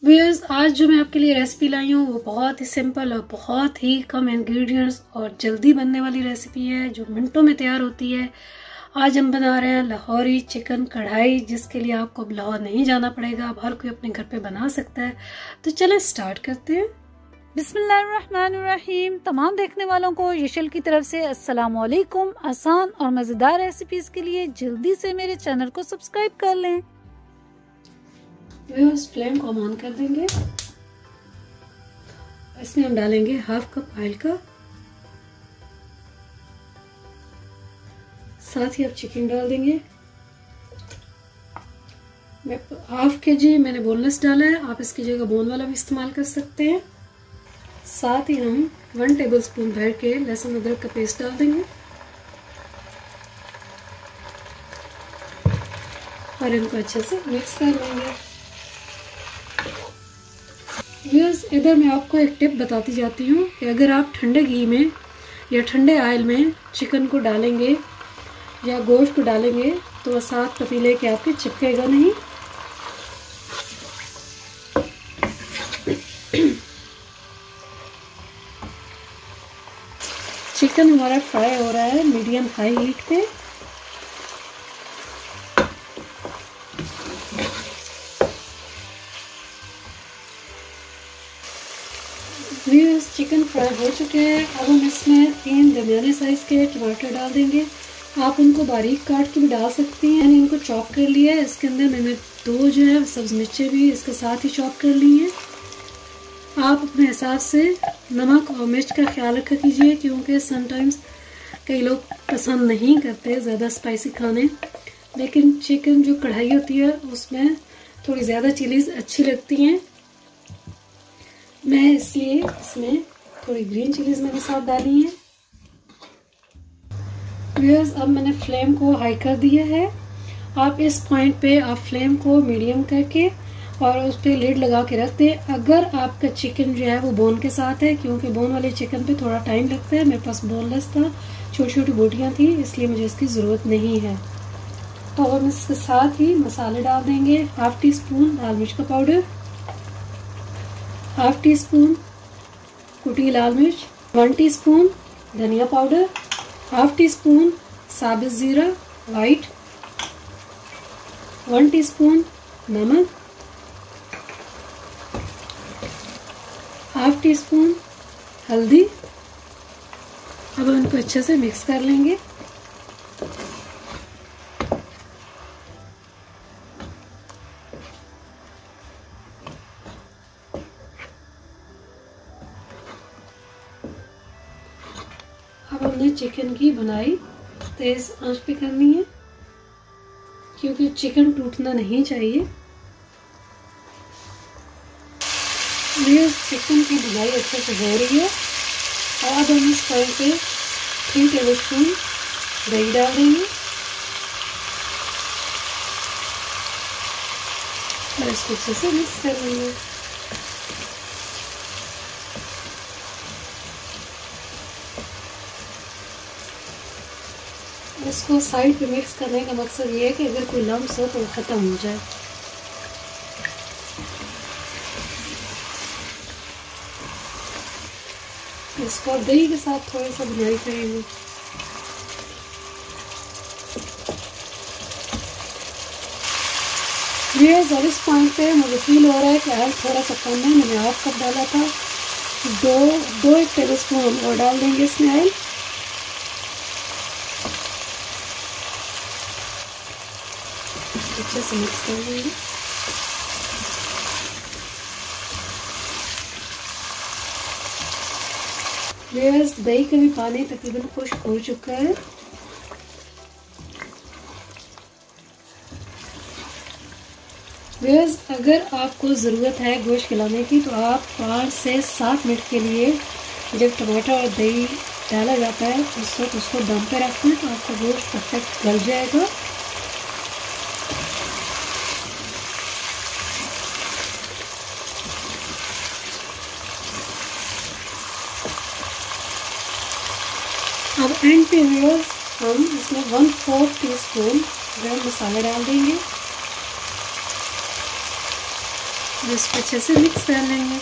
Viewers, आज जो मैं आपके लिए रेसिपी लाई हूँ वो बहुत ही सिंपल और बहुत ही कम इंग्रेडिएंट्स और जल्दी बनने वाली रेसिपी है जो मिनटों में तैयार होती है। आज हम बना रहे हैं लाहौरी चिकन कढ़ाई, जिसके लिए आपको अब लाहौर नहीं जाना पड़ेगा, अब हर कोई अपने घर पे बना सकता है। तो चलें स्टार्ट करते हैं। बिस्मिल्लाहिर्रहमानिर्रहीम। तमाम देखने वालों को यशल की तरफ से अस्सलाम वालेकुम। आसान और मज़ेदार रेसिपीज़ के लिए जल्दी से मेरे चैनल को सब्सक्राइब कर लें। व्यूअर्स, फ्लेम को हम ऑन कर देंगे। इसमें हम डालेंगे हाफ कप ऑयल का, साथ ही अब चिकन डाल देंगे। मैं हाफ के जी मैंने बोनलेस डाला है, आप इसकी जगह बोन वाला भी इस्तेमाल कर सकते हैं। साथ ही हम 1 टेबलस्पून भर के लहसुन अदरक का पेस्ट डाल देंगे और इनको अच्छे से मिक्स कर लेंगे। व्यूअर्स, इधर मैं आपको एक टिप बताती जाती हूँ कि अगर आप ठंडे घी में या ठंडे ऑयल में चिकन को डालेंगे या गोश्त को डालेंगे तो वह साथ पतीले के आपके चिपकेगा नहीं। चिकन हमारा फ्राई हो रहा है मीडियम हाई हीट पे। व्यूअर्स, चिकन फ्राई हो चुके हैं। अब हम इसमें 3 दरमियाने साइज के टमाटर डाल देंगे। आप उनको बारीक काट के भी डाल सकती हैं। मैंने इनको चॉप कर लिया है। इसके अंदर मैंने 2 जो है सब्ज मिर्चें भी इसके साथ ही चॉप कर ली हैं। आप अपने हिसाब से नमक और मिर्च का ख्याल रखा कीजिए, क्योंकि समटाइम्स कई लोग पसंद नहीं करते ज़्यादा स्पाइसी खाने, लेकिन चिकन जो कढ़ाई होती है उसमें थोड़ी ज़्यादा चिलीज़ अच्छी लगती हैं। मैं इसलिए इसमें थोड़ी ग्रीन चिलीज़ मैंने साथ डाली हैं। व्यूअर्स, अब मैंने फ्लेम को हाई कर दिया है। आप इस पॉइंट पे आप फ्लेम को मीडियम करके और उस पर लिड लगा के रख दें। अगर आपका चिकन जो है वो बोन के साथ है, क्योंकि बोन वाले चिकन पे थोड़ा टाइम लगता है, मेरे पास बोनलेस था, छोटी छोटी बोटियाँ थी, इसलिए मुझे इसकी ज़रूरत नहीं है। तो हम इसके साथ ही मसाले डाल देंगे। हाफ टी स्पून लाल मिर्च का पाउडर, हाफ टी स्पून कुटी लाल मिर्च, 1 टीस्पून धनिया पाउडर, हाफ टी स्पून साबुत ज़ीरा वाइट, 1 टीस्पून नमक, हाफ टी स्पून हल्दी। अब हम इनको अच्छे से मिक्स कर लेंगे। अब हमने चिकन की बुनाई तेज आंच पे करनी है, क्योंकि चिकन टूटना नहीं चाहिए। ये चिकन की बुनाई अच्छे से हो रही है। और अब हम इस पॉइंट पे 3 टेबलस्पून दही डाल देंगे और इसको अच्छे से मिक्स कर लेंगे। इसको साइड पे मिक्स करने का मकसद ये है कि अगर कोई लम्स हो तो वो ख़त्म हो जाए। इसको दही के साथ थोड़ा सा बुनाई करेंगे। व्यूअर्स, और इस पॉइंट पे मुझे फील हो रहा है कि ऑयल थोड़ा सा कम है। मैंने हाफ कप डाला था, 1 टेबलस्पून और डाल देंगे इसमें ऑयल। अच्छे से मिक्स कर देंगे। व्यूअर्स, दही का भी पानी तकरीबन खुश्क हो चुका है। व्यूअर्स, अगर आपको ज़रूरत है गोश्त खिलाने की तो आप 5 से 7 मिनट के लिए जब टमाटर और दही डाला जाता है उस वक्त उसको दम पे रखते हैं तो आपका गोश्त परफेक्ट गल जाएगा। अब एंड पे व्यूअर्स हम इसमें 1/4 टीस्पून गरम मसाला डाल देंगे। और इसको अच्छे से मिक्स कर लेंगे।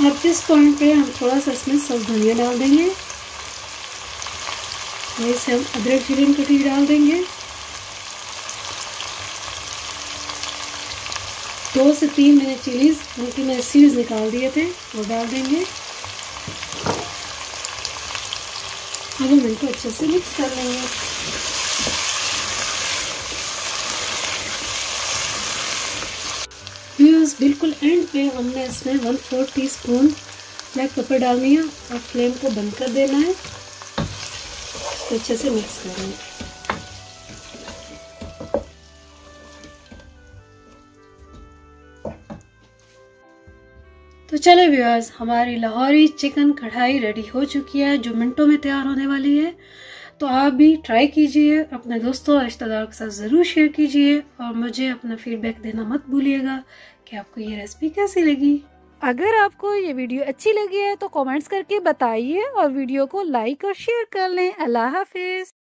अब इस पॉइंट पे हम थोड़ा सा इसमें सब्ज धनिया डाल देंगे। वहीं से हम अदरक जीरे की कटी डाल देंगे। 2 से 3 मैंने चिलीज उनकी मैंने सीड्स निकाल दिए थे वो डाल देंगे। अब हम इनको अच्छे से मिक्स कर लेंगे। व्यूअर्स, बिल्कुल एंड पे हमने इसमें 1/4 टीस्पून ब्लैक पेपर डालनी है और फ्लेम को बंद कर देना है। इसको अच्छे से मिक्स करेंगे। तो चले व्यूअर्स, हमारी लाहौरी चिकन कढ़ाई रेडी हो चुकी है, जो मिनटों में तैयार होने वाली है। तो आप भी ट्राई कीजिए, अपने दोस्तों और रिश्तेदारों के साथ ज़रूर शेयर कीजिए और मुझे अपना फीडबैक देना मत भूलिएगा कि आपको ये रेसिपी कैसी लगी। अगर आपको ये वीडियो अच्छी लगी है तो कमेंट्स करके बताइए और वीडियो को लाइक और शेयर कर लें। अल्लाह हाफिज।